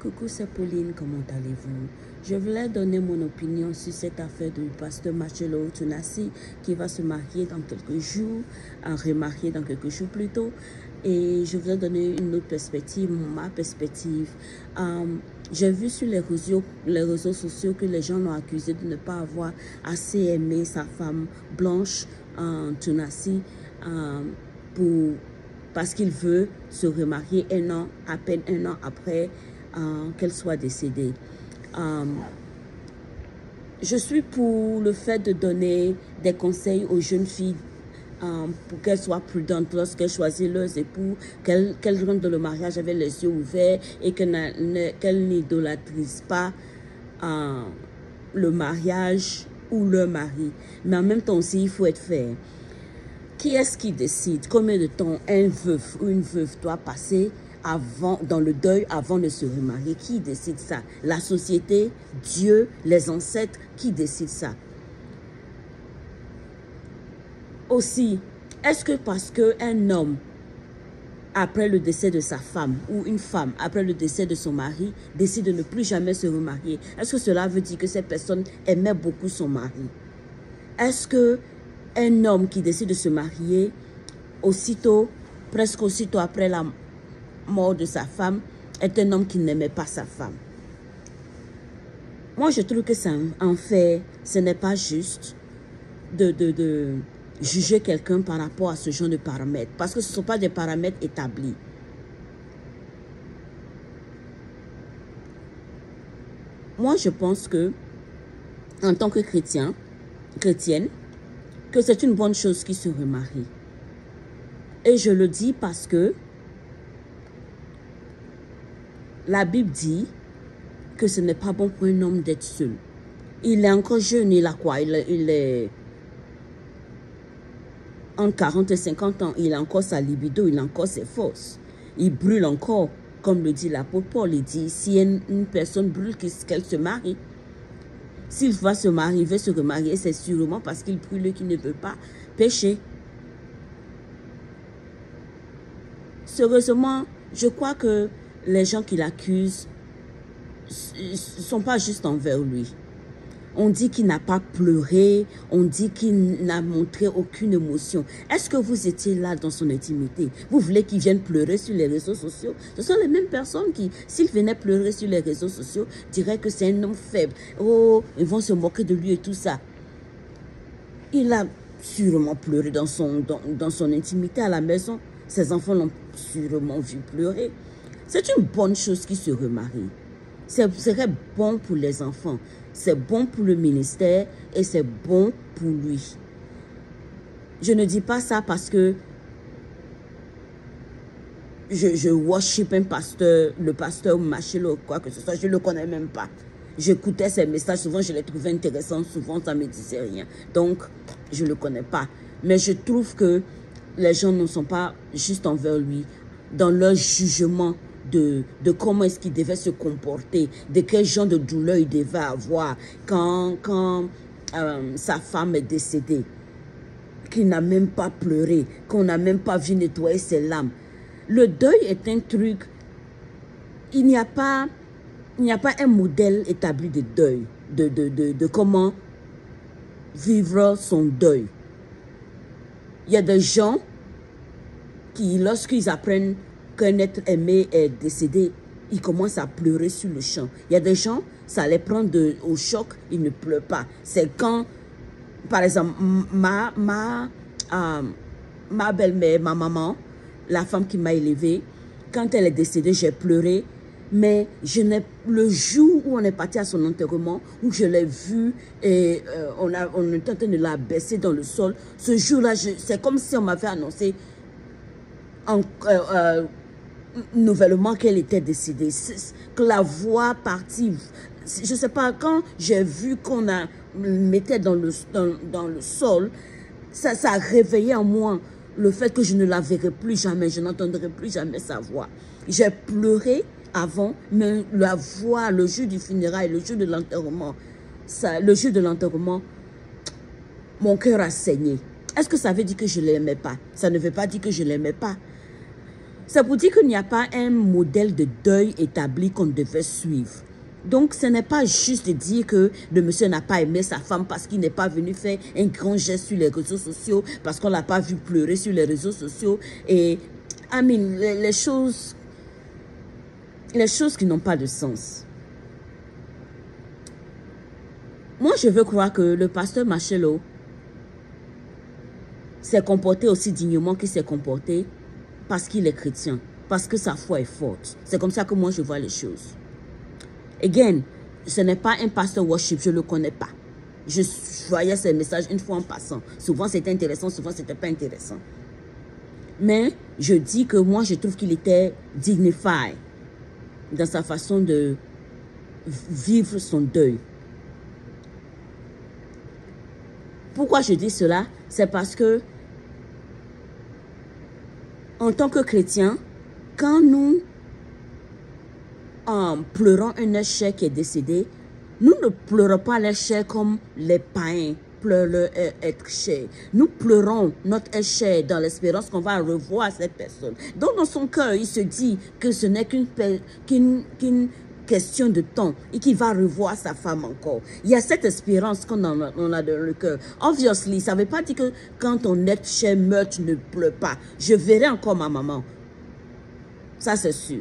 Coucou, c'est Pauline, comment allez-vous? Je voulais donner mon opinion sur cette affaire du pasteur Marcello Tunasi qui va se marier dans quelques jours, remarier dans quelques jours plutôt. Et je voulais donner une autre perspective, ma perspective. J'ai vu sur les réseaux sociaux que les gens l'ont accusé de ne pas avoir assez aimé sa femme blanche, Tunasi, parce qu'il veut se remarier à peine un an après qu'elle soit décédée. Je suis pour le fait de donner des conseils aux jeunes filles pour qu'elles soient prudentes lorsqu'elles choisissent leurs époux, qu'elles rentrent dans le mariage avec les yeux ouverts et qu'elles n'idolâtrisent pas le mariage ou leur mari. Mais en même temps aussi, il faut être fair. Qui est-ce qui décide combien de temps un veuf ou une veuve doit passer dans le deuil avant de se remarier? Qui décide ça? La société, Dieu, les ancêtres, qui décide ça? Aussi, est-ce que parce qu'un homme, après le décès de sa femme, ou une femme, après le décès de son mari, décide de ne plus jamais se remarier, est-ce que cela veut dire que cette personne aimait beaucoup son mari? Est-ce que un homme qui décide de se marier, presque aussitôt après la mort de sa femme, est un homme qui n'aimait pas sa femme? Moi, je trouve que ça, en fait, ce n'est pas juste de juger quelqu'un par rapport à ce genre de paramètres, parce que ce ne sont pas des paramètres établis. Moi, je pense que, en tant que chrétienne, que c'est une bonne chose qu'ils se remarient. Et je le dis parce que la Bible dit que ce n'est pas bon pour un homme d'être seul. Il est encore jeune, il a quoi? Il est entre 40 et 50 ans, il a encore sa libido, il a encore ses forces. Il brûle encore, comme le dit l'apôtre Paul. Il dit, si une personne brûle, qu'elle se marie. S'il va se marier, il veut se remarier, c'est sûrement parce qu'il brûle, qu'il ne veut pas pécher. Sérieusement, je crois que les gens qui l'accusent ne sont pas juste envers lui. On dit qu'il n'a pas pleuré, on dit qu'il n'a montré aucune émotion. Est-ce que vous étiez là dans son intimité? Vous voulez qu'il vienne pleurer sur les réseaux sociaux? Ce sont les mêmes personnes qui, s'il venait pleurer sur les réseaux sociaux, diraient que c'est un homme faible. Oh, ils vont se moquer de lui et tout ça. Il a sûrement pleuré dans son intimité à la maison. Ses enfants l'ont sûrement vu pleurer. C'est une bonne chose qu'il se remarie. Ce serait bon pour les enfants. C'est bon pour le ministère et c'est bon pour lui. Je ne dis pas ça parce que je worship un pasteur, le pasteur Marcello, quoi que ce soit. Je ne le connais même pas. J'écoutais ses messages, souvent je les trouvais intéressants, souvent ça ne me disait rien. Donc, je ne le connais pas. Mais je trouve que les gens ne sont pas juste envers lui dans leur jugement de comment est-ce qu'il devait se comporter, de quel genre de douleur il devait avoir quand sa femme est décédée, qu'il n'a même pas pleuré, qu'on n'a même pas vu nettoyer ses larmes. Le deuil est un truc, il n'y a pas un modèle établi de deuil, de comment vivre son deuil. Il y a des gens qui, lorsqu'ils apprennent qu'un être aimé est décédé, ils commencent à pleurer sur le champ. Il y a des gens, ça les prend au choc, ils ne pleurent pas. C'est quand, par exemple, ma belle-mère, ma maman, la femme qui m'a élevée, quand elle est décédée, j'ai pleuré. Mais le jour où on est parti à son enterrement, où je l'ai vue et on était en train de la baisser dans le sol, ce jour-là, c'est comme si on m'avait annoncé nouvellement qu'elle était décédée, que la voix partie. Je ne sais pas, quand j'ai vu qu'on mettait dans le sol, ça a réveillé en moi le fait que je ne la verrai plus jamais, je n'entendrai plus jamais sa voix. J'ai pleuré avant, mais la voix, le jour du funérail, le jour de l'enterrement, mon cœur a saigné. Est-ce que ça veut dire que je ne l'aimais pas? Ça ne veut pas dire que je ne l'aimais pas. C'est pour dire qu'il n'y a pas un modèle de deuil établi qu'on devait suivre. Donc, ce n'est pas juste de dire que le monsieur n'a pas aimé sa femme parce qu'il n'est pas venu faire un grand geste sur les réseaux sociaux, parce qu'on ne l'a pas vu pleurer sur les réseaux sociaux. Et, les choses qui n'ont pas de sens. Moi, je veux croire que le pasteur Machelo s'est comporté aussi dignement qu'il s'est comporté parce qu'il est chrétien, parce que sa foi est forte. C'est comme ça que moi, je vois les choses. Again, ce n'est pas un pasteur worship, je ne le connais pas. Je voyais ses messages une fois en passant. Souvent, c'était intéressant, souvent, c'était pas intéressant. Mais je dis que moi, je trouve qu'il était dignifié dans sa façon de vivre son deuil. Pourquoi je dis cela? C'est parce que, en tant que chrétien, quand nous pleurons un échec qui est décédé, nous ne pleurons pas l'échec comme les païens pleurent leur être cher. Nous pleurons notre échec dans l'espérance qu'on va revoir cette personne. Donc, dans son cœur, il se dit que ce n'est qu'une question de temps et qu'il va revoir sa femme encore. Il y a cette espérance qu'on a dans le cœur. Obviously, ça ne veut pas dire que quand ton être cher meurt, tu ne pleures pas. Je verrai encore ma maman. Ça, c'est sûr.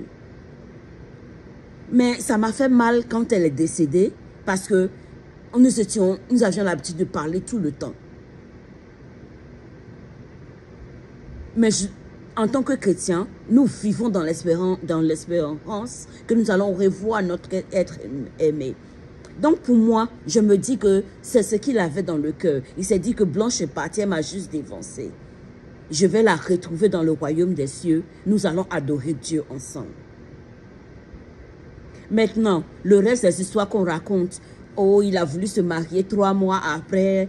Mais ça m'a fait mal quand elle est décédée parce que nous avions l'habitude de parler tout le temps. Mais en tant que chrétiens, nous vivons dans l'espérance que nous allons revoir notre être aimé. Donc pour moi, je me dis que c'est ce qu'il avait dans le cœur. Il s'est dit que Blanche est partie, elle m'a juste dévancé. Je vais la retrouver dans le royaume des cieux. Nous allons adorer Dieu ensemble. Maintenant, le reste des histoires qu'on raconte, oh, il a voulu se marier 3 mois après,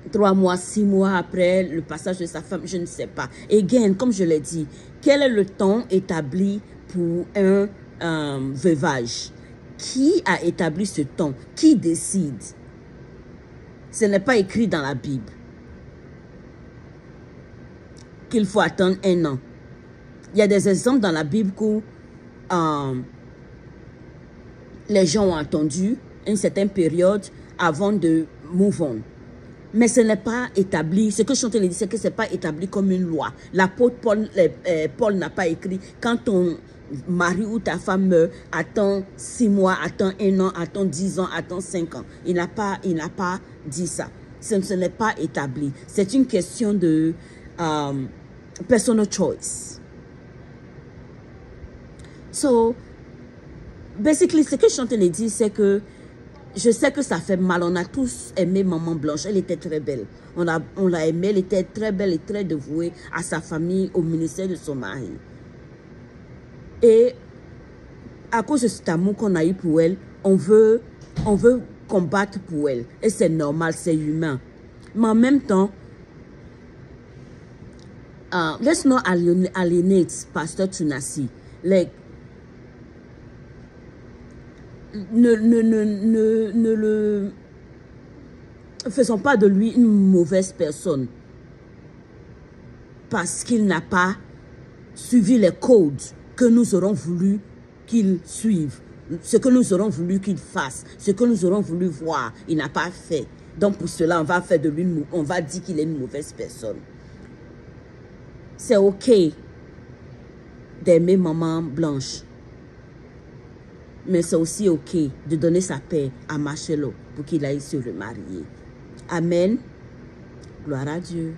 3 mois, 6 mois après le passage de sa femme, je ne sais pas. Again, comme je l'ai dit, quel est le temps établi pour un veuvage? Qui a établi ce temps? Qui décide? Ce n'est pas écrit dans la Bible qu'il faut attendre 1 an. Il y a des exemples dans la Bible où les gens ont attendu une certaine période avant de move on. Mais ce n'est pas établi. Ce que je suis en train de dire, c'est que ce n'est pas établi comme une loi. L'apôtre Paul n'a pas écrit quand ton mari ou ta femme meurt, attends 6 mois, attends 1 an, attends 10 ans, attends 5 ans. Il n'a pas dit ça. Ce n'est pas établi. C'est une question de personal choice. So, basically, ce que je suis en train de dire, c'est que je sais que ça fait mal. On a tous aimé Maman Blanche. Elle était très belle. On l'a aimée. Elle était très belle et très dévouée à sa famille, au ministère de son mari. Et à cause de cet amour qu'on a eu pour elle, on veut combattre pour elle. Et c'est normal, c'est humain. Mais en même temps, let's not alienate Pastor Tunasi. Like, ne le faisons pas de lui une mauvaise personne parce qu'il n'a pas suivi les codes que nous aurons voulu qu'il suive, ce que nous aurons voulu qu'il fasse, ce que nous aurons voulu voir, il n'a pas fait. Donc pour cela, on va faire de lui, on va dire qu'il est une mauvaise personne. C'est ok d'aimer Maman Blanche. Mais c'est aussi ok de donner sa paix à Machelo pour qu'il aille se remarier. Amen. Gloire à Dieu.